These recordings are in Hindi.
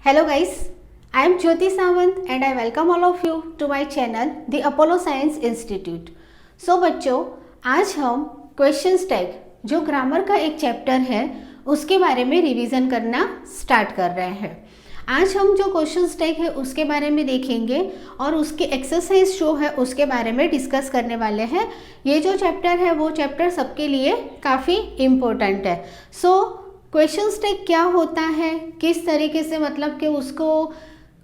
Hello guys, I am Jyoti Sawant and I welcome all of you to my channel The Apollo Science Institute. So बच्चों, आज हम क्वेश्चन टैग जो ग्रामर का एक चैप्टर है उसके बारे में रिवीजन करना स्टार्ट कर रहे हैं। आज हम जो क्वेश्चन टैग है उसके बारे में देखेंगे और उसकी एक्सरसाइज जो है उसके बारे में डिस्कस करने वाले हैं। ये जो चैप्टर है वो चैप्टर सबके लिए काफ़ी इम्पोर्टेंट है। क्वेश्चन टैग क्या होता है, किस तरीके से मतलब कि उसको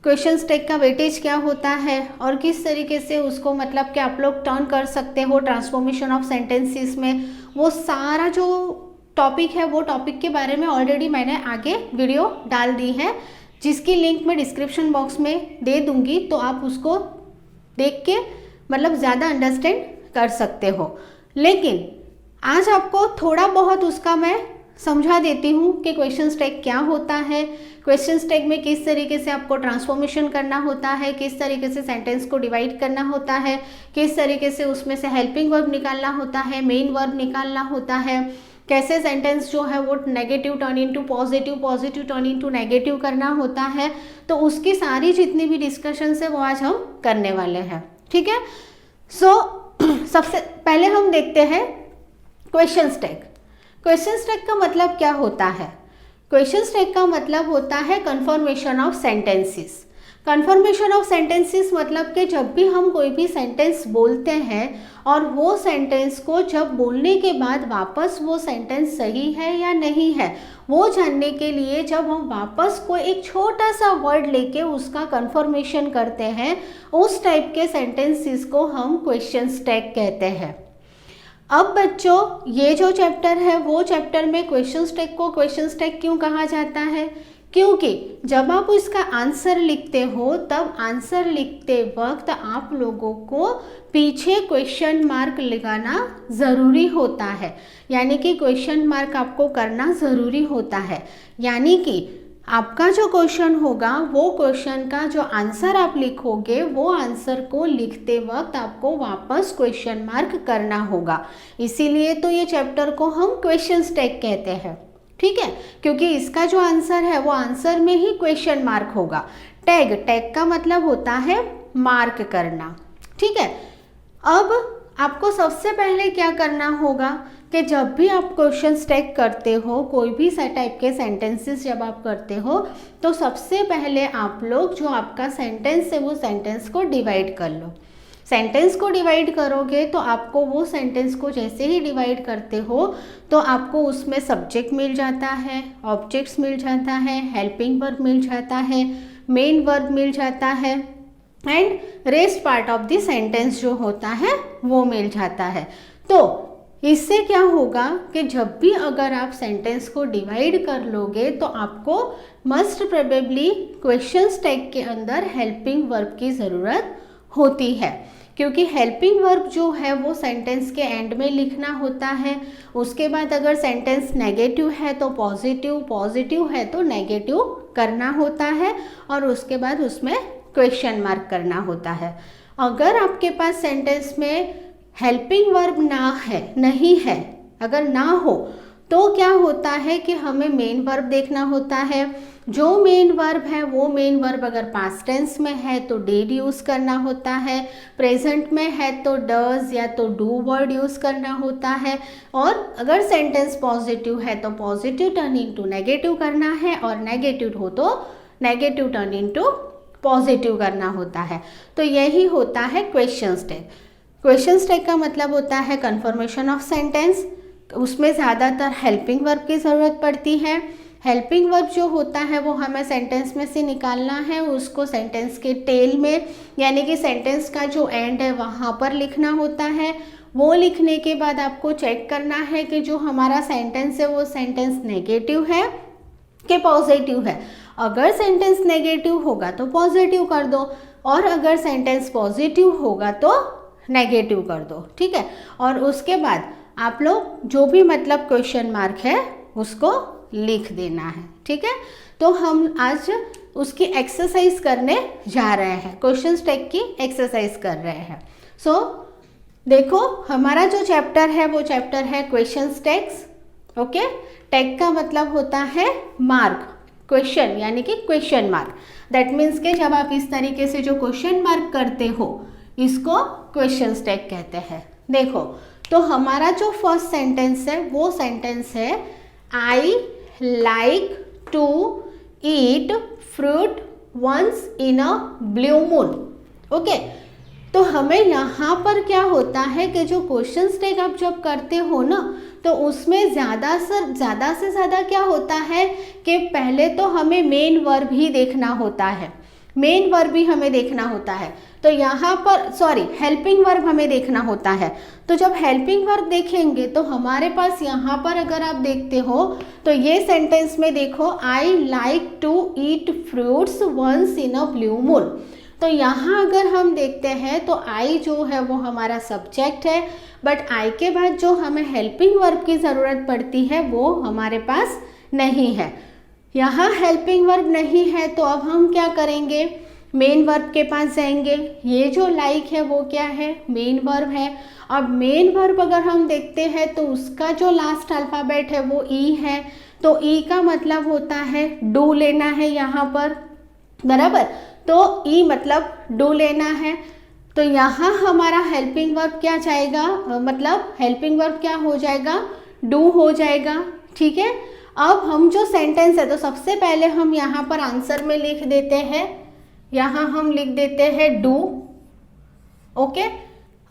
क्वेश्चन टैग का वेटेज क्या होता है और किस तरीके से उसको मतलब कि आप लोग टर्न कर सकते हो ट्रांसफॉर्मेशन ऑफ सेंटेंसेस में, वो सारा जो टॉपिक है वो टॉपिक के बारे में ऑलरेडी मैंने आगे वीडियो डाल दी है, जिसकी लिंक मैं डिस्क्रिप्शन बॉक्स में दे दूंगी, तो आप उसको देख के मतलब ज़्यादा अंडरस्टैंड कर सकते हो। लेकिन आज आपको थोड़ा बहुत उसका मैं समझा देती हूँ कि क्वेश्चन टैग क्या होता है, क्वेश्चन टैग में किस तरीके से आपको ट्रांसफॉर्मेशन करना होता है, किस तरीके से सेंटेंस को डिवाइड करना होता है, किस तरीके से उसमें से हेल्पिंग वर्ब निकालना होता है, मेन वर्ब निकालना होता है, कैसे सेंटेंस जो है वो negative turn into positive, positive turn into negative करना होता है। तो उसकी सारी जितनी भी डिस्कशन है वो आज हम करने वाले हैं, ठीक है। सबसे पहले हम देखते हैं क्वेश्चन टैग। क्वेश्चन टैग का मतलब क्या होता है? क्वेश्चन टैग का मतलब होता है confirmation of sentences. Confirmation of sentences मतलब कि जब भी हम कोई भी सेंटेंस बोलते हैं और वो सेंटेंस को जब बोलने के बाद वापस वो सेंटेंस सही है या नहीं है, वो जानने के लिए जब हम वापस को एक छोटा सा वर्ड लेके उसका कन्फर्मेशन करते हैं, उस टाइप के सेंटेंसेस को हम क्वेश्चन टैग कहते हैं। अब बच्चों, ये जो चैप्टर है वो चैप्टर में क्वेश्चन टैग को क्वेश्चन टैग क्यों कहा जाता है? क्योंकि जब आप इसका आंसर लिखते हो तब आंसर लिखते वक्त आप लोगों को पीछे क्वेश्चन मार्क लगाना ज़रूरी होता है, यानी कि क्वेश्चन मार्क आपको करना ज़रूरी होता है। यानी कि आपका जो क्वेश्चन होगा वो क्वेश्चन का जो आंसर आप लिखोगे वो आंसर को लिखते वक्त आपको वापस क्वेश्चन मार्क करना होगा। इसीलिए तो ये चैप्टर को हम क्वेश्चन टैग कहते हैं, ठीक है, क्योंकि इसका जो आंसर है वो आंसर में ही क्वेश्चन मार्क होगा। टैग का मतलब होता है मार्क करना, ठीक है। अब आपको सबसे पहले क्या करना होगा कि जब भी आप क्वेश्चन टैग करते हो, कोई भी टाइप के सेंटेंसेस जब आप करते हो, तो सबसे पहले आप लोग जो आपका सेंटेंस है वो सेंटेंस को डिवाइड कर लो। सेंटेंस को डिवाइड करोगे तो आपको वो सेंटेंस को जैसे ही डिवाइड करते हो तो आपको उसमें सब्जेक्ट मिल जाता है, ऑब्जेक्ट्स मिल जाता है, हेल्पिंग वर्ब मिल जाता है, मेन वर्ब मिल जाता है and rest part of the sentence जो होता है वो मिल जाता है। तो इससे क्या होगा कि जब भी अगर आप सेंटेंस को डिवाइड कर लोगे तो आपको मस्ट प्रोबेबली क्वेश्चन टैग के अंदर हेल्पिंग वर्ब की ज़रूरत होती है, क्योंकि हेल्पिंग वर्ब जो है वो सेंटेंस के एंड में लिखना होता है। उसके बाद अगर सेंटेंस नेगेटिव है तो पॉजिटिव, पॉजिटिव है तो नेगेटिव करना होता है और उसके बाद उसमें क्वेश्चन मार्क करना होता है। अगर आपके पास सेंटेंस में हेल्पिंग वर्ब नहीं है, अगर ना हो तो क्या होता है कि हमें मेन वर्ब देखना होता है। जो मेन वर्ब है वो मेन वर्ब अगर पास्ट टेंस में है तो डिड यूज़ करना होता है, प्रेजेंट में है तो डज या तो डू वर्ड यूज़ करना होता है, और अगर सेंटेंस पॉजिटिव है तो पॉजिटिव टर्न इनटू नेगेटिव करना है और नेगेटिव हो तो नेगेटिव टर्न इनटू पॉजिटिव करना होता है। तो यही होता है क्वेश्चन टैग। क्वेश्चन टैग का मतलब होता है कन्फर्मेशन ऑफ सेंटेंस। उसमें ज़्यादातर हेल्पिंग वर्ब की ज़रूरत पड़ती है। हेल्पिंग वर्ब जो होता है वो हमें सेंटेंस में से निकालना है, उसको सेंटेंस के टेल में यानी कि सेंटेंस का जो एंड है वहाँ पर लिखना होता है। वो लिखने के बाद आपको चेक करना है कि जो हमारा सेंटेंस है वो सेंटेंस नेगेटिव है कि पॉजिटिव है। अगर सेंटेंस नेगेटिव होगा तो पॉजिटिव कर दो और अगर सेंटेंस पॉजिटिव होगा तो नेगेटिव कर दो, ठीक है। और उसके बाद आप लोग जो भी मतलब क्वेश्चन मार्क है उसको लिख देना है, ठीक है। तो हम आज उसकी एक्सरसाइज करने जा रहे हैं, क्वेश्चन टैग की एक्सरसाइज कर रहे हैं। देखो, हमारा जो चैप्टर है वो चैप्टर है क्वेश्चन टैग्स, ओके। टैग का मतलब होता है मार्क, क्वेश्चन यानी कि क्वेश्चन मार्क। दैट मीन्स के जब आप इस तरीके से जो क्वेश्चन मार्क करते हो इसको क्वेश्चन टैग कहते हैं। देखो तो हमारा जो फर्स्ट सेंटेंस है वो सेंटेंस है I like to eat fruit once in a blue moon. Okay, तो हमें यहाँ पर क्या होता है कि जो क्वेश्चन टैग आप जब करते हो ना तो उसमें ज़्यादा से ज़्यादा क्या होता है कि पहले तो हमें मेन वर्ब ही देखना होता है, मेन वर्ब भी हमें देखना होता है। तो यहाँ पर हेल्पिंग वर्ब हमें देखना होता है। तो जब हेल्पिंग वर्ब देखेंगे तो हमारे पास यहाँ पर अगर आप देखते हो तो ये सेंटेंस में देखो I like to eat fruits once in a blue moon. तो यहाँ अगर हम देखते हैं तो आई जो है वो हमारा सब्जेक्ट है, बट आई के बाद जो हमें हेल्पिंग वर्ब की ज़रूरत पड़ती है वो हमारे पास नहीं है। यहाँ हेल्पिंग वर्ब नहीं है तो अब हम क्या करेंगे, मेन वर्ब के पास जाएंगे। ये जो लाइक है वो क्या है, मेन वर्ब है। अब मेन वर्ब अगर हम देखते हैं तो उसका जो लास्ट अल्फ़ाबेट है वो ई है, तो ई का मतलब होता है डू लेना है यहाँ पर, बराबर। तो ई मतलब डू लेना है। तो यहाँ हमारा हेल्पिंग वर्ब क्या जाएगा, मतलब हेल्पिंग वर्ब क्या हो जाएगा, डू हो जाएगा। ठीक है, अब हम जो सेंटेंस है तो सबसे पहले हम यहाँ पर आंसर में लिख देते हैं, यहाँ हम लिख देते हैं डू। ओके,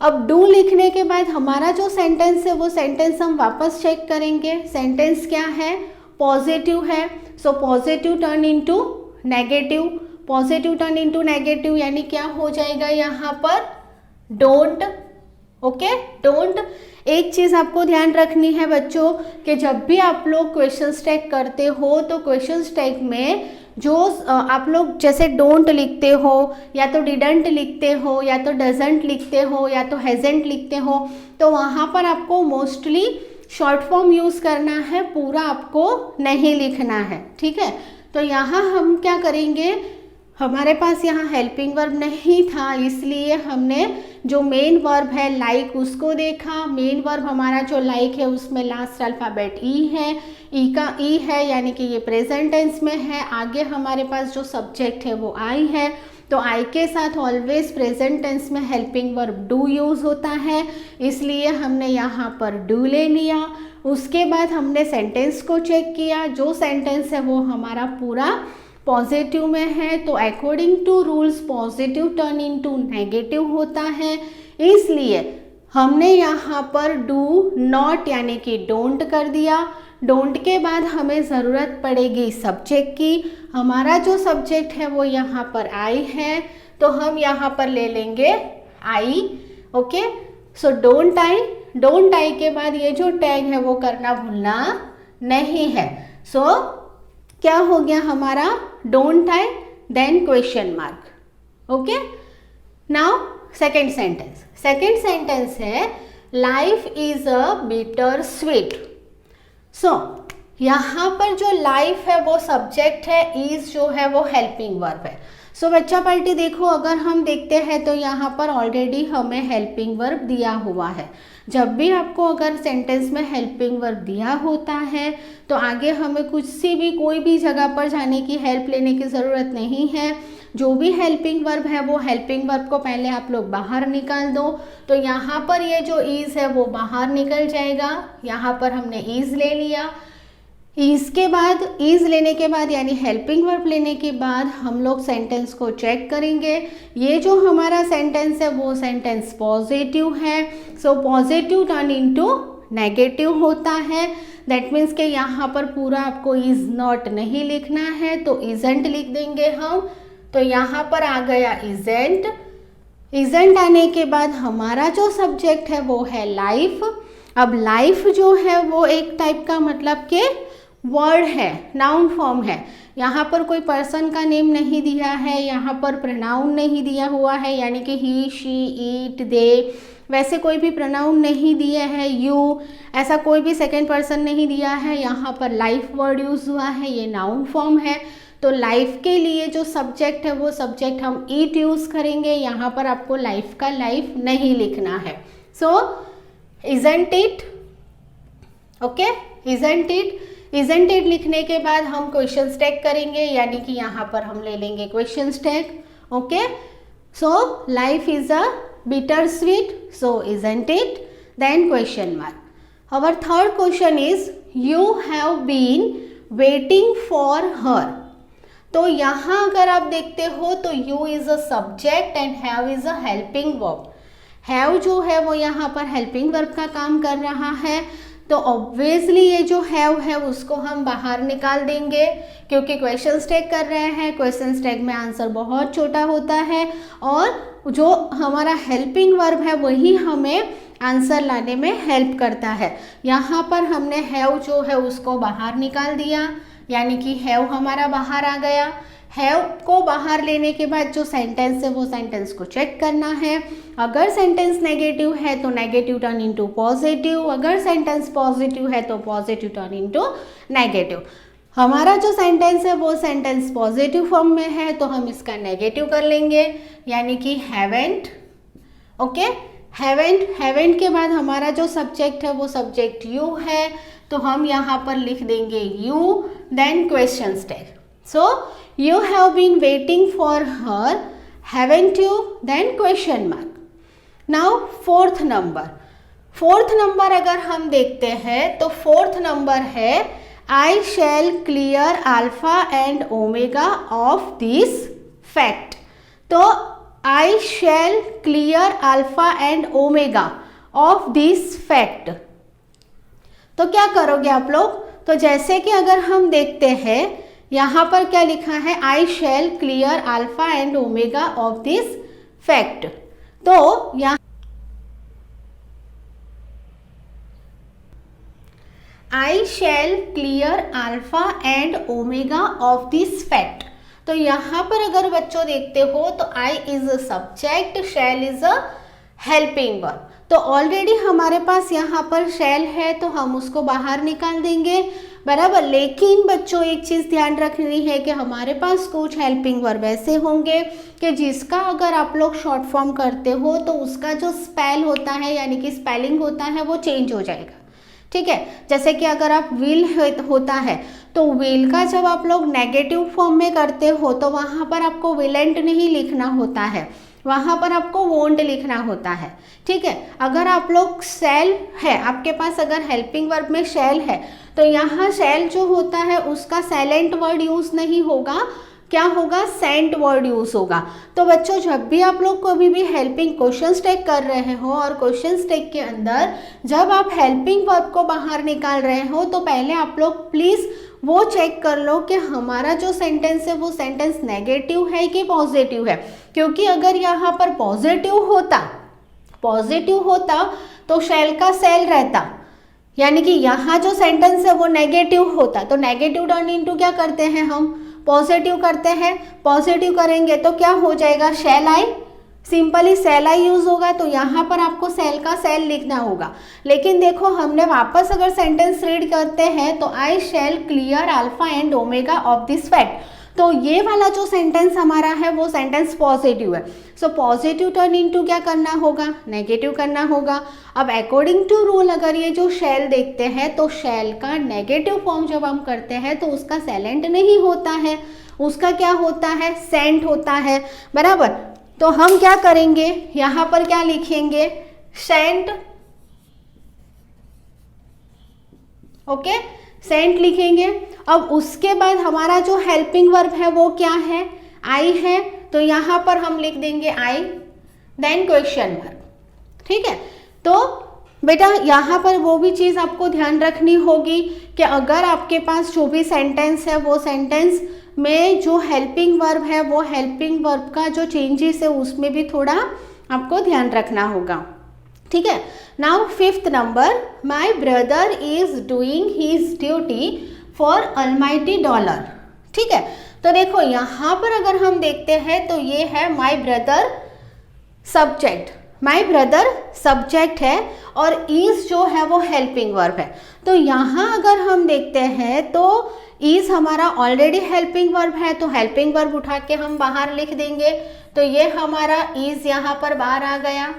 अब डू लिखने के बाद हमारा जो सेंटेंस है वो सेंटेंस हम वापस चेक करेंगे। सेंटेंस क्या है, पॉजिटिव है। So positive turn into negative, positive turn into negative यानी क्या हो जाएगा यहाँ पर, डोंट। Okay, don't. एक चीज़ आपको ध्यान रखनी है बच्चों कि जब भी आप लोग क्वेश्चन टैग करते हो तो क्वेश्चन टैग में जो आप लोग जैसे डोंट लिखते हो या तो डिडंट लिखते हो या तो डजंट लिखते हो या तो हैजेंट लिखते हो, तो वहाँ पर आपको मोस्टली शॉर्ट फॉर्म यूज़ करना है, पूरा आपको नहीं लिखना है। ठीक है, तो यहाँ हम क्या करेंगे, हमारे पास यहाँ हेल्पिंग वर्ब नहीं था इसलिए हमने जो मेन वर्ब है लाइक उसको देखा। मेन वर्ब हमारा जो लाइक है उसमें लास्ट अल्फ़ाबेट ई है, ई का ई है यानी कि ये प्रेजेंट टेंस में है। आगे हमारे पास जो सब्जेक्ट है वो आई है, तो आई के साथ ऑलवेज प्रेजेंट टेंस में हेल्पिंग वर्ब डू यूज़ होता है, इसलिए हमने यहाँ पर डू ले लिया। उसके बाद हमने सेंटेंस को चेक किया, जो सेंटेंस है वो हमारा पूरा पॉजिटिव में है, तो according to rules positive turn into negative होता है, इसलिए हमने यहाँ पर डू नॉट यानी कि डोंट कर दिया। डोंट के बाद हमें ज़रूरत पड़ेगी सब्जेक्ट की, हमारा जो सब्जेक्ट है वो यहाँ पर आई है, तो हम यहाँ पर ले लेंगे I. Okay, so don't I, don't I के बाद ये जो टैग है वो करना भूलना नहीं है। सो क्या हो गया हमारा, don't I then question mark. Okay, now second sentence. Second sentence है life is a bitter sweet. So यहाँ पर जो लाइफ है वो सब्जेक्ट है, इज जो है वो हेल्पिंग वर्ब है। सो बच्चा पार्टी देखो, अगर हम देखते हैं तो यहाँ पर ऑलरेडी हमें हेल्पिंग वर्ब दिया हुआ है। जब भी आपको अगर सेंटेंस में हेल्पिंग वर्ब दिया होता है तो आगे हमें कुछ सी भी कोई भी जगह पर जाने की हेल्प लेने की ज़रूरत नहीं है। जो भी हेल्पिंग वर्ब है वो हेल्पिंग वर्ब को पहले आप लोग बाहर निकाल दो, तो यहाँ पर ये जो इज़ है वो बाहर निकल जाएगा। यहाँ पर हमने इज़ ले लिया, इसके बाद इज़ लेने के बाद यानी हेल्पिंग वर्ब लेने के बाद हम लोग सेंटेंस को चेक करेंगे। ये जो हमारा सेंटेंस है वो सेंटेंस पॉजिटिव है, so positive turn into negative होता है। दैट मीन्स कि यहाँ पर पूरा आपको इज़ नॉट नहीं लिखना है, तो इजेंट लिख देंगे हम। तो यहाँ पर आ गया इजेंट। इजेंट आने के बाद हमारा जो सब्जेक्ट है वो है लाइफ। अब लाइफ जो है वो एक टाइप का मतलब के वर्ड है, नाउन फॉर्म है। यहाँ पर कोई पर्सन का नेम नहीं दिया है, यहाँ पर प्रोनाउन नहीं दिया हुआ है, यानी कि ही, शी, इट, दे, वैसे कोई भी प्रोनाउन नहीं दिए है, यू, ऐसा कोई भी सेकेंड पर्सन नहीं दिया है। यहाँ पर लाइफ वर्ड यूज़ हुआ है, ये नाउन फॉर्म है। तो लाइफ के लिए जो सब्जेक्ट है वो सब्जेक्ट हम इट यूज़ करेंगे। यहाँ पर आपको लाइफ का लाइफ नहीं लिखना है। So isn't it, okay, isn't it. Isn't it लिखने के बाद हम क्वेश्चन टैग करेंगे, यानी कि यहाँ पर हम ले लेंगे question tag. Okay, so life is a bitter sweet, so isn't it, then question mark. Our third question is you have been waiting for her. तो यहाँ अगर आप देखते हो तो you is a subject and have is a helping verb. Have जो है वो यहाँ पर हेल्पिंग वर्ब का काम कर रहा है, तो ऑब्वियसली ये जो हैव है उसको हम बाहर निकाल देंगे, क्योंकि क्वेश्चन टैग कर रहे हैं। क्वेश्चन टैग में आंसर बहुत छोटा होता है और जो हमारा हेल्पिंग वर्ब है वही हमें आंसर लाने में हेल्प करता है। यहाँ पर हमने हैव जो है उसको बाहर निकाल दिया, यानी कि हैव हमारा बाहर आ गया। हैव को बाहर लेने के बाद जो सेंटेंस है वो सेंटेंस को चेक करना है। अगर सेंटेंस नेगेटिव है तो नेगेटिव टर्न इनटू पॉजिटिव, अगर सेंटेंस पॉजिटिव है तो पॉजिटिव टर्न इनटू नेगेटिव। हमारा जो सेंटेंस है वो सेंटेंस पॉजिटिव फॉर्म में है तो हम इसका नेगेटिव कर लेंगे, यानी कि हैवेंट। ओके, हैवेंट के बाद हमारा जो सब्जेक्ट है वो सब्जेक्ट यू है, तो हम यहाँ पर लिख देंगे you, then question tag. So you have been waiting for her, haven't you, then question mark. Now fourth number अगर हम देखते हैं तो फोर्थ नंबर है I shall clear alpha and omega of this fact. तो I shall clear alpha and omega of this fact, तो क्या करोगे आप लोग? तो जैसे कि अगर हम देखते हैं यहाँ पर क्या लिखा है, I shall clear alpha and omega of this fact. तो यहाँ I shall clear alpha and omega of this fact. तो यहाँ पर अगर बच्चों देखते हो तो I is a subject, shall is a helping verb. तो ऑलरेडी हमारे पास यहाँ पर शैल है तो हम उसको बाहर निकाल देंगे, बराबर। लेकिन बच्चों एक चीज़ ध्यान रखनी है कि हमारे पास कुछ हेल्पिंग वर्ब ऐसे होंगे कि जिसका अगर आप लोग शॉर्ट फॉर्म करते हो तो उसका जो स्पेल होता है यानी कि स्पेलिंग होता है वो चेंज हो जाएगा, ठीक है। जैसे कि अगर आप विल होता है तो विल का जब आप लोग नेगेटिव फॉर्म में करते हो तो वहाँ पर आपको विलेंट नहीं लिखना होता है, वहाँ पर आपको वोंट लिखना होता है, ठीक है। अगर आप लोग शैल है आपके पास, अगर हेल्पिंग वर्ब में शैल है तो यहाँ शैल जो होता है उसका साइलेंट वर्ड यूज़ नहीं होगा, क्या होगा, सेंट वर्ड यूज होगा। तो बच्चों जब भी आप लोग कभी भी हेल्पिंग क्वेश्चन टैग कर रहे हो और क्वेश्चन टैग के अंदर जब आप हेल्पिंग वर्ब को बाहर निकाल रहे हो तो पहले आप लोग प्लीज़ वो चेक कर लो कि हमारा जो सेंटेंस है वो सेंटेंस नेगेटिव है कि पॉजिटिव है, क्योंकि अगर यहाँ पर पॉजिटिव होता तो शैल का सेल रहता, यानी कि यहाँ जो सेंटेंस है वो नेगेटिव होता, तो नेगेटिव टर्न इनटू क्या करते हैं हम, पॉजिटिव करते हैं। पॉजिटिव करेंगे तो क्या हो जाएगा, शैल आई, सिंपली सेल आई यूज होगा, तो यहाँ पर आपको सेल का सेल लिखना होगा। लेकिन देखो हमने वापस अगर सेंटेंस रीड करते हैं तो I shall clear alpha and omega of this fact, तो ये वाला जो सेंटेंस हमारा है वो सेंटेंस पॉजिटिव है। सो पॉजिटिव टर्न इनटू क्या करना होगा, नेगेटिव करना होगा। अब अकॉर्डिंग टू रूल अगर ये जो शैल देखते हैं तो शैल का नेगेटिव फॉर्म जब हम करते हैं तो उसका सेलेंट नहीं होता है, उसका क्या होता है, सेंट होता है, बराबर। तो हम क्या करेंगे, यहाँ पर क्या लिखेंगे, सेंट, ओके, सेंट लिखेंगे। अब उसके बाद हमारा जो हेल्पिंग वर्ब है वो क्या है, आई है, तो यहाँ पर हम लिख देंगे आई, देन क्वेश्चन मार्क, ठीक है। तो बेटा यहाँ पर वो भी चीज़ आपको ध्यान रखनी होगी कि अगर आपके पास जो भी सेंटेंस है वो सेंटेंस में जो हेल्पिंग वर्ब है वो हेल्पिंग वर्ब का जो चेंजेस है उसमें भी थोड़ा आपको ध्यान रखना होगा, ठीक है। Now fifth number, my brother is doing his duty for almighty dollar, ठीक है। तो देखो यहाँ पर अगर हम देखते हैं तो ये है my brother subject, my brother subject है और इज जो है वो हेल्पिंग वर्ब है। तो यहाँ अगर हम देखते हैं तो इज हमारा ऑलरेडी हेल्पिंग वर्ब है, तो हेल्पिंग वर्ब उठा के हम बाहर लिख देंगे, तो ये हमारा इज यहाँ पर बाहर आ गया,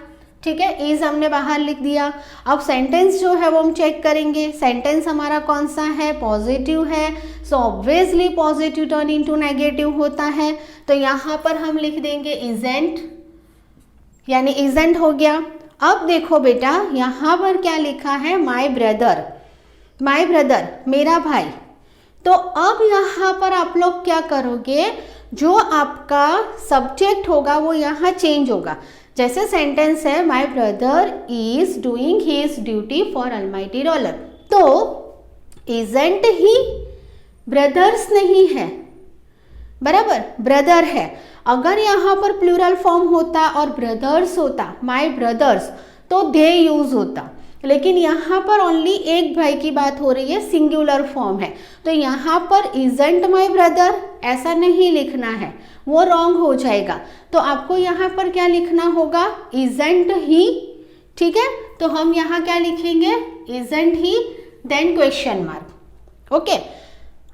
ठीक है, इज हमने बाहर लिख दिया। अब सेंटेंस जो है वो हम चेक करेंगे, सेंटेंस हमारा कौन सा है, पॉजिटिव है, so obviously positive turn into negative होता है, तो यहाँ पर हम लिख देंगे इजेंट, यानी इजेंट हो गया। अब देखो बेटा यहाँ पर क्या लिखा है, माय ब्रदर, माय ब्रदर मेरा भाई। तो अब यहाँ पर आप लोग क्या करोगे, जो आपका सब्जेक्ट होगा वो यहाँ चेंज होगा। जैसे सेंटेंस है my brother is doing his duty for almighty ruler, तो इजेंट ही ब्रदर्स नहीं है, बराबर, ब्रदर है। अगर यहाँ पर प्लूरल फॉर्म होता और ब्रदर्स होता, माय ब्रदर्स, तो दे यूज होता, लेकिन यहाँ पर ओनली एक भाई की बात हो रही है, सिंगुलर फॉर्म है, तो यहाँ पर इजेंट माय ब्रदर ऐसा नहीं लिखना है, वो रॉन्ग हो जाएगा। तो आपको यहाँ पर क्या लिखना होगा, इजेंट ही, ठीक है। तो हम यहाँ क्या लिखेंगे, isn't he, then question mark, okay.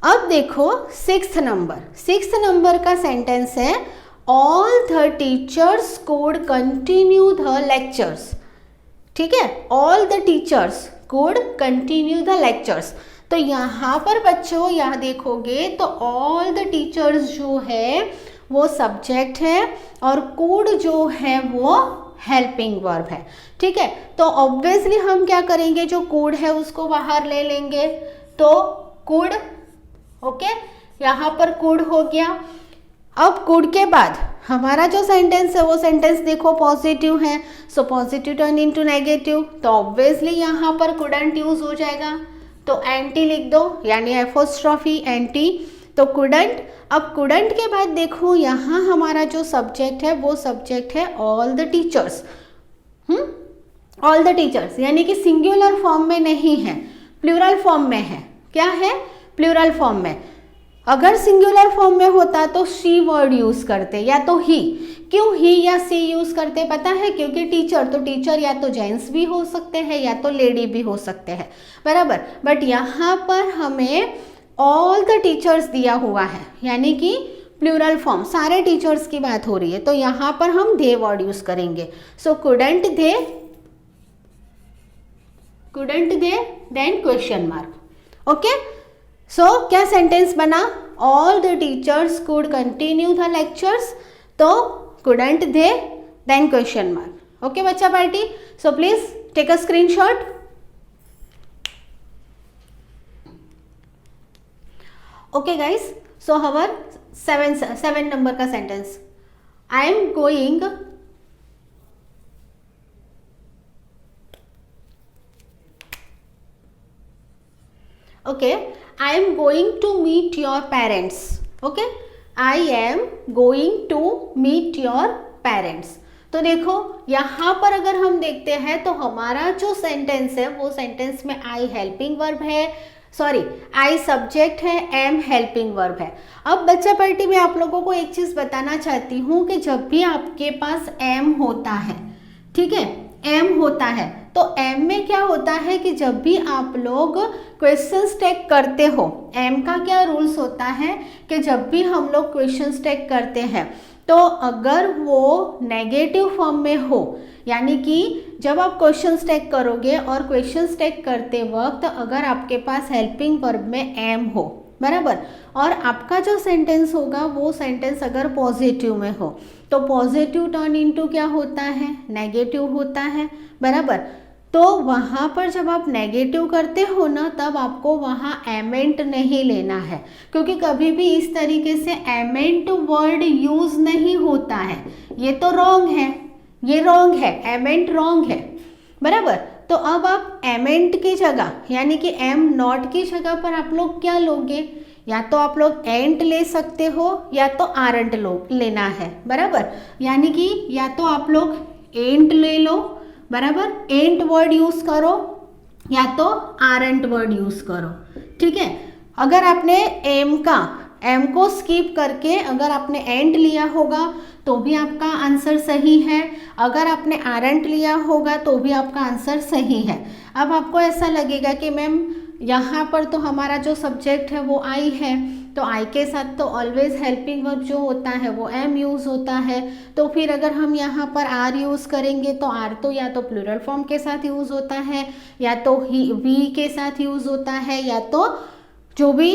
अब देखो सिक्स्थ नंबर का सेंटेंस है, all the teachers could continue the lectures, ठीक है, all the teachers could continue the lectures. तो यहाँ पर बच्चों यहाँ देखोगे तो ऑल द टीचर्स जो है वो सब्जेक्ट है और कुड जो है वो हेल्पिंग वर्ब है, ठीक है। तो ऑब्वियसली हम क्या करेंगे, जो कुड है उसको बाहर ले लेंगे, तो कुड, ओके, यहाँ पर कुड हो गया। अब कुड के बाद हमारा जो सेंटेंस है वो सेंटेंस देखो पॉजिटिव है, so positive turn into negative, तो ऑब्वियसली यहाँ पर कुडंट यूज हो जाएगा, तो एंटी लिख दो, यानी एपोस्ट्रॉफी एंटी, तो कुडंट। अब कुडंट के बाद देखो यहाँ हमारा जो सब्जेक्ट है वो सब्जेक्ट है all the teachers, all the teachers, यानी कि सिंगुलर फॉर्म में नहीं है, प्लूरल फॉर्म में है। क्या है, प्लूरल फॉर्म में। अगर सिंगुलर फॉर्म में होता तो शी वर्ड यूज करते या तो ही। क्यों ही या सी यूज करते पता है, क्योंकि टीचर, तो टीचर या तो जेंट्स भी हो सकते हैं या तो लेडी भी हो सकते हैं, बराबर। बट यहाँ पर हमें ऑल द टीचर्स दिया हुआ है, यानी कि प्लूरल फॉर्म, सारे टीचर्स की बात हो रही है, तो यहाँ पर हम दे वर्ड यूज करेंगे। So couldn't they, then question mark, okay. So क्या सेंटेंस बना, all the teachers could continue the lectures, तो couldn't they, then question mark, okay बच्चा party. So please take a screenshot. Okay guys, so our 7 number का sentence, I am going, okay, I am going to meet your parents, okay, I am going to meet your parents। तो देखो यहाँ पर अगर हम देखते हैं तो हमारा जो सेंटेंस है वो सेंटेंस में आई हेल्पिंग वर्ब है, सॉरी आई सब्जेक्ट है, एम हेल्पिंग वर्ब है। अब बच्चा पार्टी में आप लोगों को एक चीज बताना चाहती हूँ कि जब भी आपके पास एम होता है, ठीक है, एम होता है, तो एम में क्या होता है कि जब भी आप लोग क्वेश्चंस टैग करते हो, एम का क्या रूल्स होता है कि जब भी हम लोग क्वेश्चंस टैग करते हैं तो अगर वो नेगेटिव फॉर्म में हो, यानी कि जब आप क्वेश्चंस टैग करोगे और क्वेश्चंस टैग करते वक्त अगर आपके पास हेल्पिंग वर्ब में एम हो, बराबर, और आपका जो सेंटेंस होगा वो सेंटेंस अगर पॉजिटिव में हो, तो पॉजिटिव टर्न इनटू क्या होता है, नेगेटिव होता है, बराबर। तो वहाँ पर जब आप नेगेटिव करते हो ना, तब आपको वहाँ एमेंट नहीं लेना है, क्योंकि कभी भी इस तरीके से एमेंट वर्ड यूज नहीं होता है, ये तो रॉन्ग है, ये रॉन्ग है, एमेंट रॉन्ग है, बराबर। तो अब आप एमेंट की जगह, यानी कि एम नॉट की जगह पर आप लोग क्या लोगे, या तो आप लोग एंट ले सकते हो या तो आरंट लेना है, बराबर। यानी कि या तो आप लोग एंट ले लो, बराबर, एंट वर्ड यूज करो या तो आरंट वर्ड यूज करो, ठीक है। अगर आपने एम को स्किप करके अगर आपने एंट लिया होगा तो भी आपका आंसर सही है, अगर आपने आरंट लिया होगा तो भी आपका आंसर सही है। अब आपको ऐसा लगेगा कि मैम यहाँ पर तो हमारा जो सब्जेक्ट है वो आई है, तो आई के साथ तो ऑलवेज हेल्पिंग वर्ब जो होता है वो एम यूज़ होता है। तो फिर अगर हम यहाँ पर आर यूज़ करेंगे तो आर तो या तो प्लूरल फॉर्म के साथ यूज़ होता है, या तो वी के साथ यूज़ होता है, या तो जो भी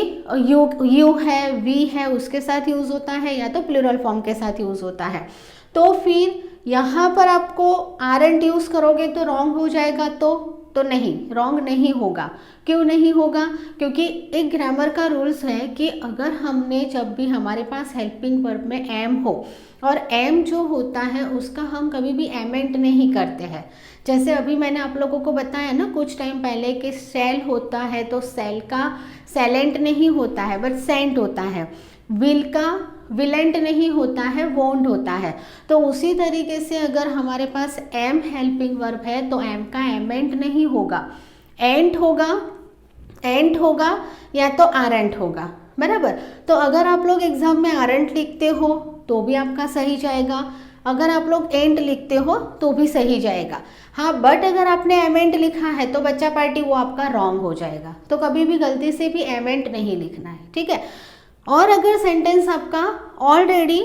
यू है वी है उसके साथ यूज़ होता है, या तो प्लूरल फॉर्म के साथ यूज़ होता है। तो फिर यहाँ पर आपको आर एंड यूज़ करोगे तो रॉन्ग हो जाएगा, तो नहीं, रॉन्ग नहीं होगा। क्यों नहीं होगा? क्योंकि एक ग्रामर का रूल्स है कि अगर हमने जब भी हमारे पास हेल्पिंग वर्ब में एम हो, और एम जो होता है उसका हम कभी भी एमेंट नहीं करते हैं। जैसे अभी मैंने आप लोगों को बताया ना कुछ टाइम पहले कि सेल होता है तो सेल का सेलेंट नहीं होता है बट सेंट होता है, विल का विलेंट नहीं होता है, वोंट होता है। तो उसी तरीके से अगर हमारे पास एम हेल्पिंग वर्ब है तो एम का एमेंट नहीं होगा, एंट होगा, एंट होगा या तो आरेंट होगा, बराबर। तो अगर आप लोग एग्जाम में आरेंट लिखते हो तो भी आपका सही जाएगा, अगर आप लोग एंट लिखते हो तो भी सही जाएगा। हाँ, बट अगर आपने एमेंट लिखा है तो बच्चा पार्टी वो आपका रॉन्ग हो जाएगा। तो कभी भी गलती से भी एमेंट नहीं लिखना है, ठीक है। और अगर सेंटेंस आपका ऑलरेडी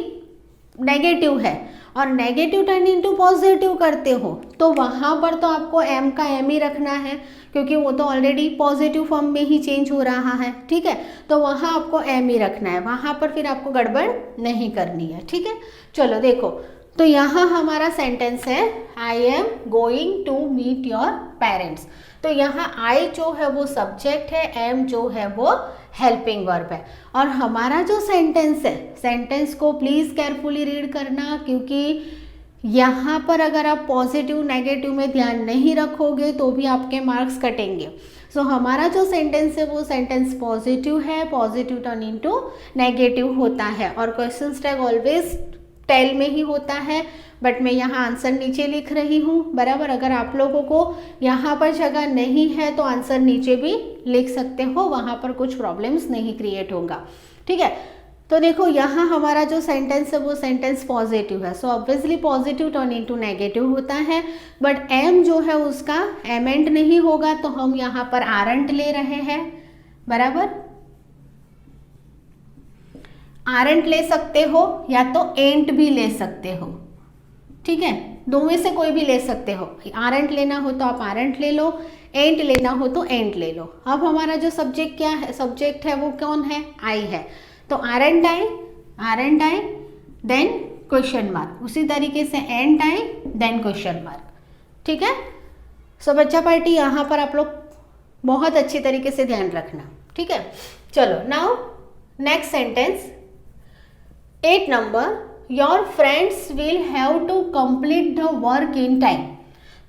नेगेटिव है और नेगेटिव टर्न इनटू पॉजिटिव करते हो तो वहाँ पर तो आपको एम का एम ही रखना है, क्योंकि वो तो ऑलरेडी पॉजिटिव फॉर्म में ही चेंज हो रहा है, ठीक है। तो वहाँ आपको एम ही रखना है, वहाँ पर फिर आपको गड़बड़ नहीं करनी है, ठीक है। चलो देखो, तो यहाँ हमारा सेंटेंस है I am going to meet your parents. तो यहाँ आई जो है वो सब्जेक्ट है, एम जो है वो हेल्पिंग वर्ब है। और हमारा जो सेंटेंस है, सेंटेंस को प्लीज़ केयरफुली रीड करना, क्योंकि यहाँ पर अगर आप पॉजिटिव नेगेटिव में ध्यान नहीं रखोगे तो भी आपके मार्क्स कटेंगे। सो हमारा जो सेंटेंस है वो सेंटेंस पॉजिटिव है, पॉजिटिव टर्न इनटू नेगेटिव होता है, और क्वेश्चन टैग ऑलवेज टेल में ही होता है। बट मैं यहाँ आंसर नीचे लिख रही हूँ, बराबर। अगर आप लोगों को यहाँ पर जगह नहीं है तो आंसर नीचे भी लिख सकते हो, वहाँ पर कुछ प्रॉब्लम्स नहीं क्रिएट होगा, ठीक है। तो देखो यहाँ हमारा जो सेंटेंस है वो सेंटेंस पॉजिटिव है, so obviously positive turn into negative होता है। बट एम जो है उसका एमेंट नहीं होगा, तो हम यहाँ पर आरंट ले रहे हैं, बराबर। आरंट ले सकते हो या तो एंट भी ले सकते हो, ठीक है, दो में से कोई भी ले सकते हो। आरंट लेना हो तो आप आरंट ले लो, एंट लेना हो तो एंट ले लो। अब हमारा जो सब्जेक्ट क्या है, सब्जेक्ट है वो कौन है, आई है। तो आरंट आई देन क्वेश्चन मार्क, उसी तरीके से एंट आई देन क्वेश्चन मार्क, ठीक है। सो बच्चा पार्टी यहाँ पर आप लोग बहुत अच्छी तरीके से ध्यान रखना, ठीक है। चलो now next sentence 8 number, your friends will have to complete the work in time.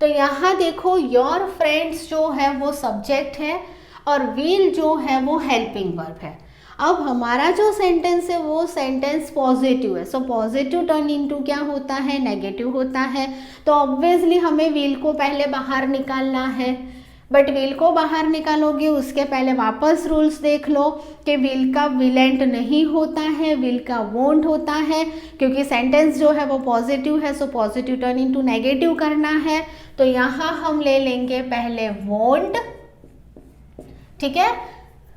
तो यहाँ देखो योर फ्रेंड्स जो है वो सब्जेक्ट है और विल जो है वो हेल्पिंग वर्ब है। अब हमारा जो सेंटेंस है वो सेंटेंस पॉजिटिव है, सो पॉजिटिव टर्न इनटू क्या होता है, नेगेटिव होता है। तो ऑब्वियसली हमें विल को पहले बाहर निकालना है, बट विल को बाहर निकालोगे उसके पहले वापस रूल्स देख लो कि विल का विलेंट नहीं होता है, विल का वोंट होता है, क्योंकि सेंटेंस जो है वो पॉजिटिव है, so positive turn into negative करना है। तो यहाँ हम ले लेंगे पहले वोंट, ठीक है।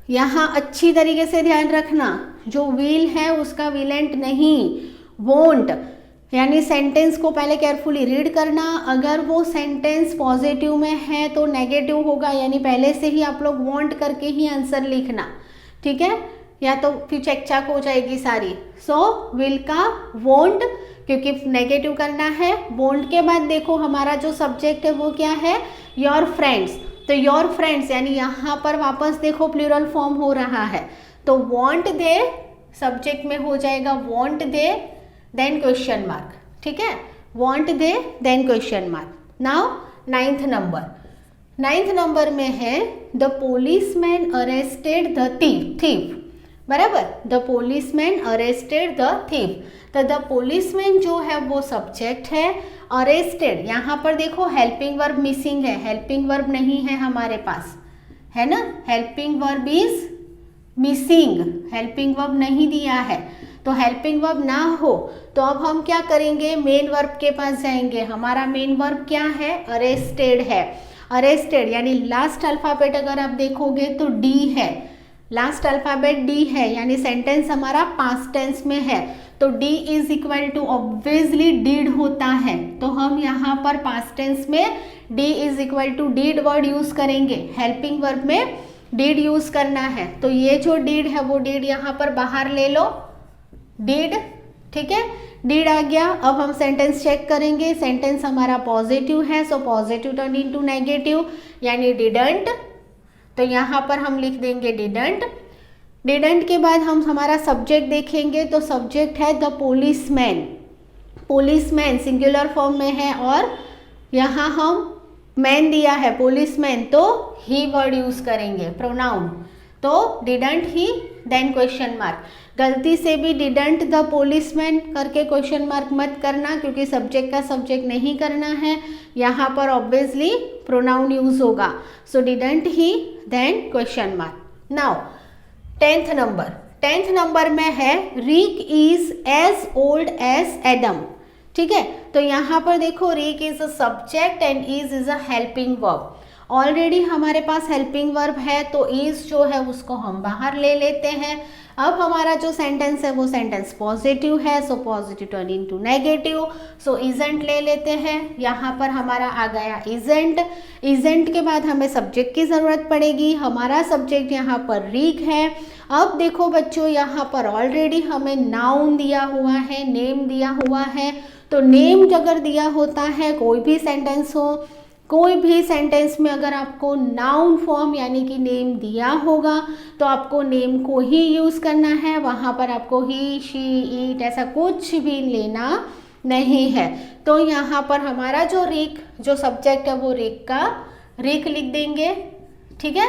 यहाँ अच्छी तरीके से ध्यान रखना, जो विल है उसका विलेंट नहीं, वोंट, यानी सेंटेंस को पहले केयरफुली रीड करना। अगर वो सेंटेंस पॉजिटिव में है तो नेगेटिव होगा, यानी पहले से ही आप लोग वांट करके ही आंसर लिखना, ठीक है, या तो फिर चेक चाक हो जाएगी सारी। सो विल का वोंट, क्योंकि नेगेटिव करना है। वोंट के बाद देखो हमारा जो सब्जेक्ट है वो क्या है, योर फ्रेंड्स। तो योर फ्रेंड्स यानी यहाँ पर वापस देखो प्लूरल फॉर्म हो रहा है, तो वॉन्ट दे सब्जेक्ट में हो जाएगा won't they then question mark, ठीक है, won't they then question mark. Now 9th number में है the policeman arrested the thief, बराबर। The policeman arrested the thief, तो द पोलिसमैन जो है वो सब्जेक्ट है, अरेस्टेड यहाँ पर देखो हेल्पिंग वर्ब मिसिंग है, हेल्पिंग वर्ब नहीं है हमारे पास, है ना, helping verb is missing, helping verb नहीं दिया है। तो हेल्पिंग वर्ब ना हो तो अब हम क्या करेंगे, मेन वर्ब के पास जाएंगे। हमारा मेन वर्ब क्या है, अरेस्टेड है। अरेस्टेड यानी लास्ट अल्फाबेट अगर आप देखोगे तो डी है, लास्ट अल्फाबेट डी है, यानी सेंटेंस हमारा पास्ट टेंस में है, तो D is equal to obviously did होता है, तो हम यहाँ पर पास्ट टेंस में D is equal to did word use करेंगे। हेल्पिंग वर्ब में डिड यूज करना है, तो ये जो डिड है वो डिड यहाँ पर बाहर ले लो, डिड, ठीक है, डिड आ गया। अब हम सेंटेंस चेक करेंगे, सेंटेंस हमारा पॉजिटिव है, so positive turn into negative, यानी डिडंट, तो यहाँ पर हम लिख देंगे डिडंट। डिडंट के बाद हम हमारा सब्जेक्ट देखेंगे, तो सब्जेक्ट है the policeman, policeman singular form में है और यहाँ हम मैन दिया है पुलिसमैन, तो ही वर्ड यूज करेंगे, प्रोनाउन, तो didn't he, then question mark. गलती से भी डिडंट द पुलिसमैन करके क्वेश्चन मार्क मत करना, क्योंकि सब्जेक्ट का सब्जेक्ट नहीं करना है, यहाँ पर ऑब्वियसली प्रोनाउन यूज होगा, so didn't he, then question mark. Now 10th number, 10th number में है Rick is as old as Adam, ठीक है, तो यहाँ पर देखो Rick is a subject and is a helping verb. Already हमारे पास हेल्पिंग वर्ब है, तो इज जो है उसको हम बाहर ले लेते हैं। अब हमारा जो सेंटेंस है वो सेंटेंस पॉजिटिव है, so positive turn into negative, so isn't ले लेते हैं। यहाँ पर हमारा आ गया इजेंट, इजेंट के बाद हमें सब्जेक्ट की ज़रूरत पड़ेगी, हमारा सब्जेक्ट यहाँ पर रिक है। अब देखो बच्चों, यहाँ पर ऑलरेडी हमें नाउन दिया हुआ है, नेम दिया हुआ है, तो नेम अगर दिया होता है, कोई भी सेंटेंस हो, कोई भी सेंटेंस में अगर आपको नाउन फॉर्म यानी कि नेम दिया होगा, तो आपको नेम को ही यूज़ करना है, वहाँ पर आपको ही, शी, इट ऐसा कुछ भी लेना नहीं है। तो यहाँ पर हमारा जो रिक, जो सब्जेक्ट है वो रिक का रिक लिख देंगे, ठीक है,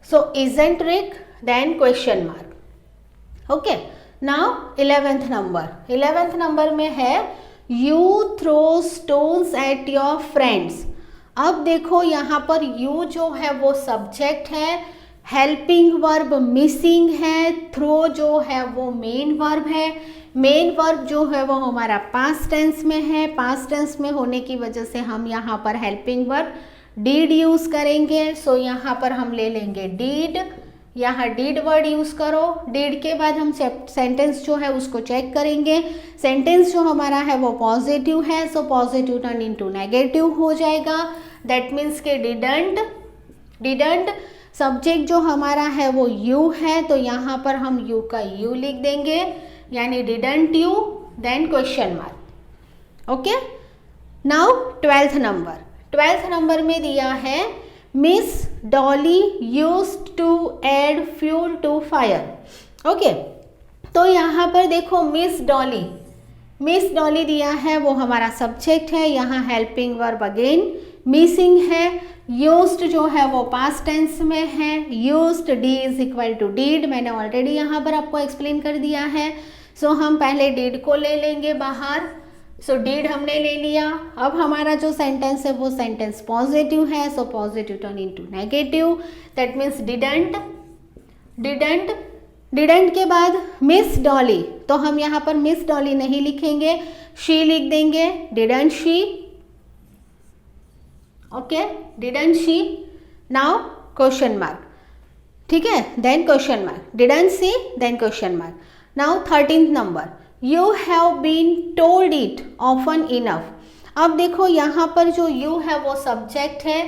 so isn't Rick, then question mark. Okay, now 11th number, 11th number में है you throw stones at your friends. अब देखो यहाँ पर यू जो है वो सब्जेक्ट है, हेल्पिंग वर्ब मिसिंग है, थ्रो जो है वो मेन वर्ब है, मेन वर्ब जो है वो हमारा पास्ट टेंस में है, पास्ट टेंस में होने की वजह से हम यहाँ पर हेल्पिंग वर्ब डीड यूज़ करेंगे, सो यहाँ पर हम ले लेंगे डीड, यहाँ डीड वर्ड यूज़ करो। डीड के बाद हम सेंटेंस जो है उसको चेक करेंगे, सेंटेंस जो हमारा है वो पॉजिटिव है, so positive turn into negative हो जाएगा, दैट मीन्स के डिडंट, डिडंट सब्जेक्ट जो हमारा है वो यू है, तो यहाँ पर हम यू का यू लिख देंगे, यानी didn't you, then question mark. Okay, now 12th number, 12th number में दिया है Miss Dolly used to add fuel to fire. Okay, तो यहाँ पर देखो मिस डॉली, मिस डॉली दिया है, वो हमारा सब्जेक्ट है, यहाँ हेल्पिंग वर्ब अगेन मिसिंग है, यूज्ड जो है वो पास्ट टेंस में है, used D is equal to did, मैंने ऑलरेडी यहाँ पर आपको एक्सप्लेन कर दिया है, सो हम पहले डीड को ले लेंगे बाहर, सो डीड हमने ले लिया। अब हमारा जो सेंटेंस है वो सेंटेंस पॉजिटिव है, so positive turn into negative, that means didn't, didn't, didn't के बाद मिस डॉली, तो हम यहाँ पर मिस डॉली नहीं लिखेंगे, शी लिख देंगे, didn't she. Okay, didn't she, now question mark, ठीक है, then question mark, didn't she, then question mark. Now 13th number, you have been told it often enough. अब देखो यहाँ पर जो यू है वो सब्जेक्ट है,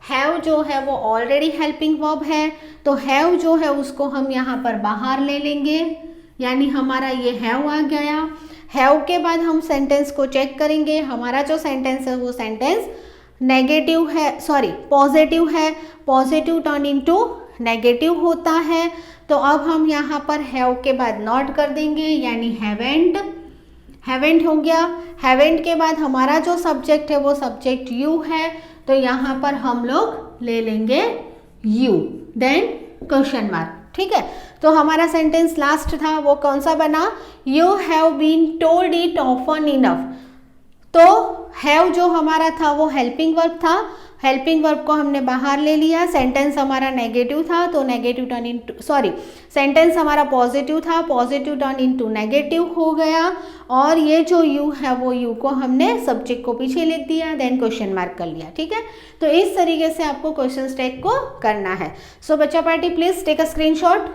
हैव जो है वो ऑलरेडी हेल्पिंग वर्ब है, तो हैव जो है उसको हम यहाँ पर बाहर ले लेंगे, यानी हमारा ये हैव आ गया। हैव के बाद हम सेंटेंस को चेक करेंगे, हमारा जो सेंटेंस है वो सेंटेंस नेगेटिव है, सॉरी पॉजिटिव है, पॉजिटिव टर्न इनटू नेगेटिव होता है, तो अब हम यहाँ पर हैव के बाद नॉट कर देंगे, यानी हैवेंट, हैवेंट हो गया। हैवेंट के बाद हमारा जो सब्जेक्ट है वो सब्जेक्ट यू है, तो यहाँ पर हम लोग ले लेंगे यू, देन क्वेश्चन मार्क, ठीक है। तो हमारा सेंटेंस लास्ट था वो कौन सा बना, you have been told it often enough, तो हैव जो हमारा था वो हेल्पिंग वर्ब था, हेल्पिंग वर्ब को हमने बाहर ले लिया, सेंटेंस हमारा नेगेटिव था तो negative turn into, sorry sentence हमारा पॉजिटिव था, पॉजिटिव टर्न इनटू नेगेटिव हो गया, और ये जो यू है वो यू को हमने सब्जेक्ट को पीछे लिख दिया, देन क्वेश्चन मार्क कर लिया। ठीक है, तो इस तरीके से आपको क्वेश्चन टैग को करना है। सो बच्चा party please take a screenshot.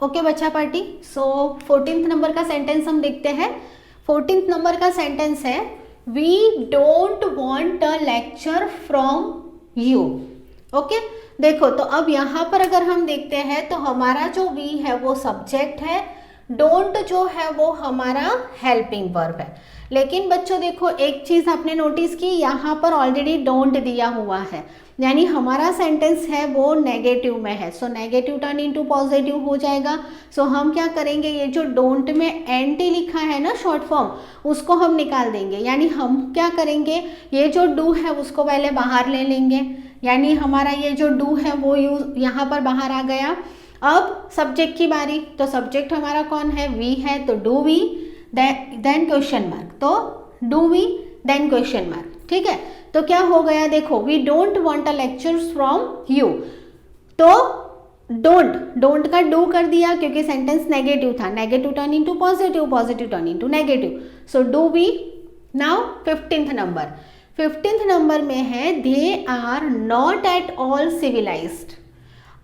Okay बच्चा पार्टी, सो 14th नंबर का सेंटेंस हम देखते हैं। 14th नंबर का सेंटेंस है, we don't want a lecture from you. Okay, देखो तो अब यहाँ पर अगर हम देखते हैं तो हमारा जो वी है वो सब्जेक्ट है, डोंट जो है वो हमारा हेल्पिंग वर्ब है। लेकिन बच्चों देखो एक चीज आपने नोटिस की, यहाँ पर ऑलरेडी डोंट दिया हुआ है, यानी हमारा सेंटेंस है वो नेगेटिव में है, so negative turn into positive हो जाएगा। सो हम क्या करेंगे, ये जो डोंट में एंटी लिखा है ना शॉर्ट फॉर्म, उसको हम निकाल देंगे, यानी हम क्या करेंगे, ये जो डू है उसको पहले बाहर ले लेंगे, यानी हमारा ये जो डू है वो यहाँ पर बाहर आ गया। अब सब्जेक्ट की बारी, तो सब्जेक्ट हमारा कौन है, वी है, तो do we then question mark, तो do we then question mark. ठीक है, तो क्या हो गया, देखो we don't want a lecture from you, तो डोंट का डू कर दिया क्योंकि सेंटेंस नेगेटिव था, negative turn into positive, positive turn into negative, so do we. Now 15th number में है, they are not at all civilized.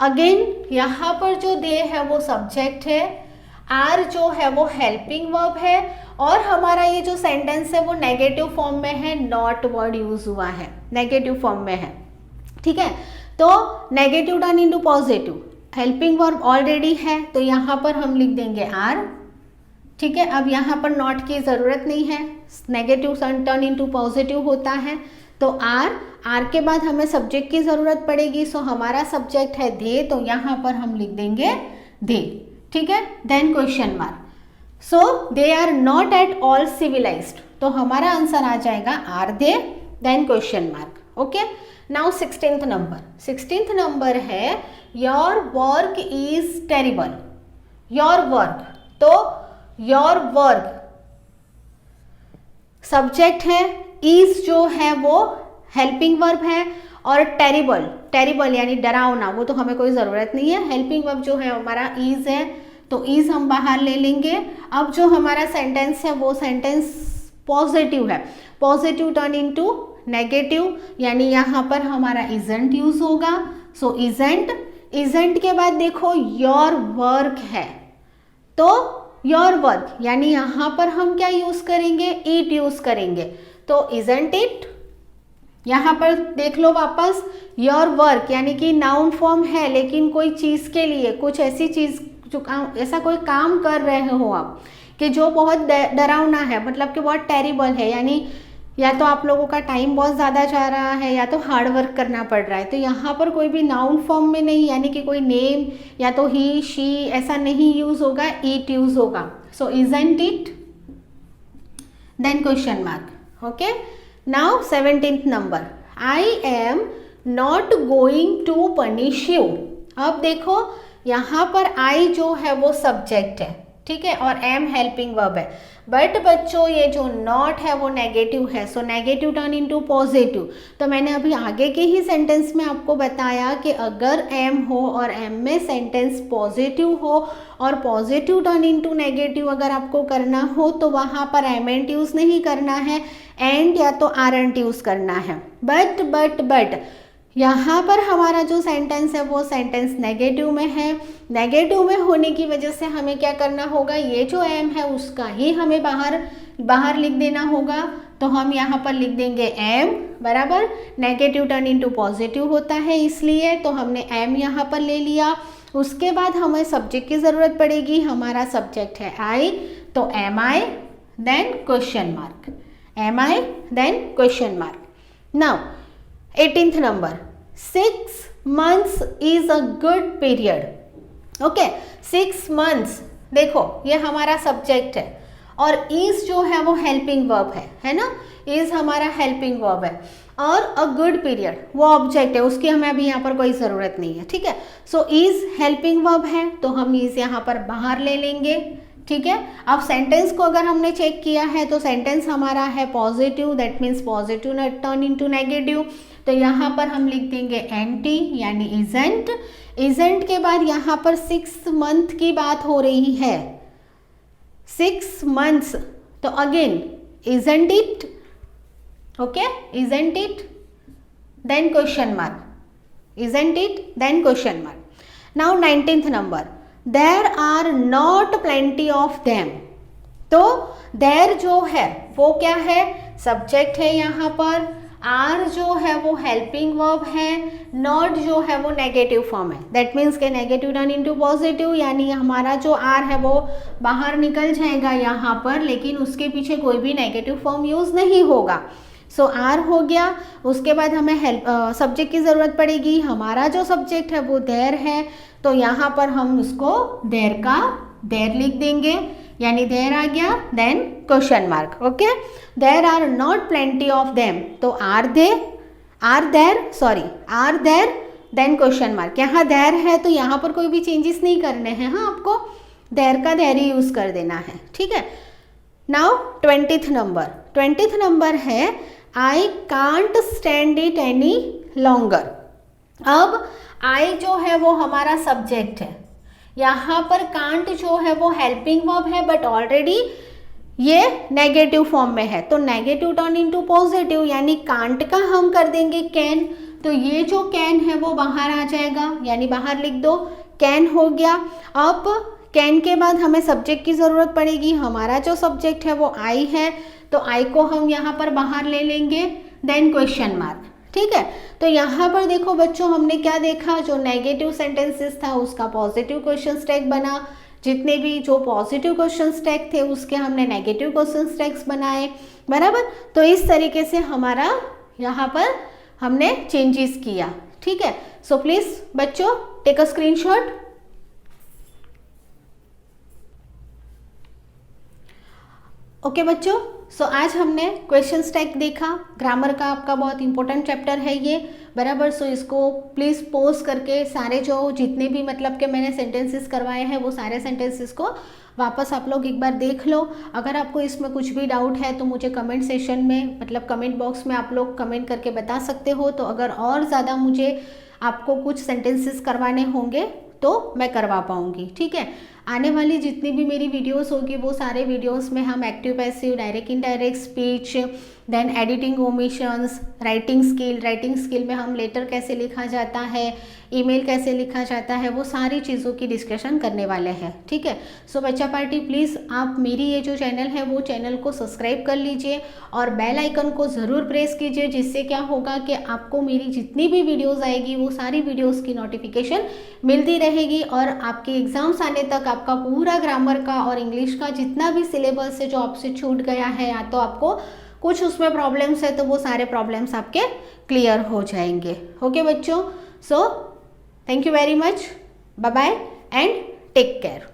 अगेन यहाँ पर जो दे है वो सब्जेक्ट है, आर जो है वो हेल्पिंग वर्ब है, और हमारा ये जो सेंटेंस है वो नेगेटिव फॉर्म में है, नॉट वर्ड यूज हुआ है, नेगेटिव फॉर्म में है। ठीक है, तो negative turn into positive, helping verb already है तो यहाँ पर हम लिख देंगे आर। ठीक है, अब यहाँ पर नॉट की ज़रूरत नहीं है, नेगेटिव टर्न इनटू पॉजिटिव होता है, तो आर के बाद हमें सब्जेक्ट की ज़रूरत पड़ेगी, सो हमारा सब्जेक्ट है दे, तो यहाँ पर हम लिख देंगे दे। ठीक है, then question mark, so they are not at all civilized, तो हमारा आंसर आ जाएगा are they then question mark. Okay, now 16th number है, your work is terrible. Your work, तो योर वर्क सब्जेक्ट है, इज जो है वो हेल्पिंग वर्ब है, और टेरिबल यानी डरावना, वो तो हमें कोई ज़रूरत नहीं है, हेल्पिंग वर्ब जो है हमारा इज है, तो इज हम बाहर ले लेंगे। अब जो हमारा सेंटेंस है वो सेंटेंस पॉजिटिव है, पॉजिटिव टर्न इनटू नेगेटिव, यानी यहाँ पर हमारा इजंट यूज होगा, सो इजंट के बाद देखो योर वर्क है, तो योर वर्क यानी यहाँ पर हम क्या यूज करेंगे, इट यूज करेंगे, तो इजंट इट। यहाँ पर देख लो वापस, योर वर्क यानी कि नाउन फॉर्म है, लेकिन कोई चीज़ के लिए, कुछ ऐसी चीज़ जो ऐसा कोई काम कर रहे हो आप कि जो बहुत डरावना है, मतलब कि बहुत टेरिबल है, यानी या तो आप लोगों का टाइम बहुत ज़्यादा जा रहा है या तो हार्ड वर्क करना पड़ रहा है, तो यहाँ पर कोई भी नाउन फॉर्म में नहीं, यानी कि कोई नेम या तो ही शी ऐसा नहीं यूज होगा, इट यूज होगा, so isn't it then question mark. Okay, now 17th number, I am not going to punish you. अब देखो यहाँ पर आई जो है वो सब्जेक्ट है, ठीक है, और एम हेल्पिंग वर्ब है, बट बच्चों ये जो नॉट है वो नेगेटिव है, so negative turn into positive. तो मैंने अभी आगे के ही सेंटेंस में आपको बताया कि अगर एम हो और एम में सेंटेंस पॉजिटिव हो और पॉजिटिव टर्न इनटू नेगेटिव अगर आपको करना हो तो वहाँ पर एमेंट यूज़ नहीं करना है, एंड या तो आरंट यूज़ करना है। बट यहाँ पर हमारा जो सेंटेंस है वो सेंटेंस नेगेटिव में है, नेगेटिव में होने की वजह से हमें क्या करना होगा, ये जो एम है उसका ही हमें बाहर लिख देना होगा, तो हम यहाँ पर लिख देंगे एम बराबर नेगेटिव टर्न इनटू पॉजिटिव होता है इसलिए, तो हमने एम यहाँ पर ले लिया। उसके बाद हमें सब्जेक्ट की ज़रूरत पड़ेगी, हमारा सब्जेक्ट है आई, तो am I then question mark, am I then question mark. Now 18th number, 6 months is a good period। Okay, 6 months देखो ये हमारा सब्जेक्ट है और इज जो है वो हेल्पिंग वर्ब है ना, इज हमारा हेल्पिंग वर्ब है, और अ गुड पीरियड वो ऑब्जेक्ट है, उसकी हमें अभी यहाँ पर कोई ज़रूरत नहीं है, ठीक है। सो इज हेल्पिंग वर्ब है तो हम इज यहाँ पर बाहर ले लेंगे, ठीक है। अब सेंटेंस को अगर हमने चेक किया है तो सेंटेंस हमारा है positive, that means positive turn into negative, तो यहाँ पर हम लिख देंगे एंटी यानी इजेंट। इजेंट के बाद यहाँ पर 6 मंथ की बात हो रही है, 6 मंथ्स, तो again isn't it, okay, isn't it, then question mark, isn't it, then question mark. Now 19th number, there are not plenty of them, तो देर जो है वो क्या है, सब्जेक्ट है यहाँ पर, आर जो है वो हेल्पिंग वर्ब है, नॉट जो है वो नेगेटिव फॉर्म है, दैट मीन्स के नेगेटिव टर्न इनटू पॉजिटिव, यानी हमारा जो आर है वो बाहर निकल जाएगा यहाँ पर, लेकिन उसके पीछे कोई भी नेगेटिव फॉर्म यूज नहीं होगा। सो आर हो गया। उसके बाद हमें सब्जेक्ट की ज़रूरत पड़ेगी, हमारा जो सब्जेक्ट है वो देर है, तो यहाँ पर हम उसको देर का देर लिख देंगे, यानी देर आ गया, then question mark, okay. There are not plenty of them, तो are there, then question mark. यहाँ देर है तो यहाँ पर कोई भी चेंजेस नहीं करने हैं, हाँ, आपको देर का देर ही यूज कर देना है, ठीक है। नाउ 20th नंबर है I can't stand it any longer. अब आई जो है वो हमारा सब्जेक्ट है, यहाँ पर कांट जो है वो हेल्पिंग वर्ब है, बट ऑलरेडी ये नेगेटिव फॉर्म में है, तो नेगेटिव टर्न इनटू पॉजिटिव, यानी कांट का हम कर देंगे कैन, तो ये जो कैन है वो बाहर आ जाएगा, यानी बाहर लिख दो, कैन हो गया। अब कैन के बाद हमें सब्जेक्ट की ज़रूरत पड़ेगी, हमारा जो सब्जेक्ट है वो आई है, तो आई को हम यहाँ पर बाहर ले लेंगे, देन क्वेश्चन मार्क, ठीक है। तो यहाँ पर देखो बच्चों, हमने क्या देखा, जो नेगेटिव सेंटेंसेस था उसका पॉजिटिव क्वेश्चन स्टैक बना, जितने भी जो पॉजिटिव क्वेश्चन स्टैक थे उसके हमने नेगेटिव क्वेश्चन स्टैक्स बनाए, बराबर। तो इस तरीके से हमारा यहाँ पर हमने चेंजेस किया, ठीक है। सो प्लीज बच्चों टेक अ स्क्रीनशॉट। ओके बच्चों, सो आज हमने क्वेश्चन स्टैक देखा, ग्रामर का आपका बहुत इंपॉर्टेंट चैप्टर है ये, बराबर। सो इसको प्लीज़ पॉज करके सारे जो जितने भी मतलब के मैंने सेंटेंसेस करवाए हैं वो सारे सेंटेंसेस को वापस आप लोग एक बार देख लो। अगर आपको इसमें कुछ भी डाउट है तो मुझे कमेंट सेशन में, मतलब कमेंट बॉक्स में आप लोग कमेंट करके बता सकते हो। तो अगर और ज़्यादा मुझे आपको कुछ सेंटेंसेस करवाने होंगे तो मैं करवा पाऊँगी, ठीक है। आने वाली जितनी भी मेरी वीडियोस होगी वो सारे वीडियोस में हम active passive, direct indirect speech, then editing omissions, writing skill में हम लेटर कैसे लिखा जाता है, ईमेल कैसे लिखा जाता है, वो सारी चीज़ों की डिस्कशन करने वाले हैं, ठीक है। सो बच्चा पार्टी प्लीज़ आप मेरी ये जो चैनल है वो चैनल को सब्सक्राइब कर लीजिए और बेल आइकन को ज़रूर प्रेस कीजिए, जिससे क्या होगा कि आपको मेरी जितनी भी वीडियोज़ आएगी वो सारी वीडियोज़ की नोटिफिकेशन मिलती रहेगी और आपके एग्ज़ाम्स आने तक आपका पूरा ग्रामर का और इंग्लिश का जितना भी सिलेबस है जो आपसे छूट गया है या तो आपको कुछ उसमें प्रॉब्लम्स है तो वो सारे प्रॉब्लम्स आपके क्लियर हो जाएंगे। ओके बच्चों, so thank you very much, bye bye and take care.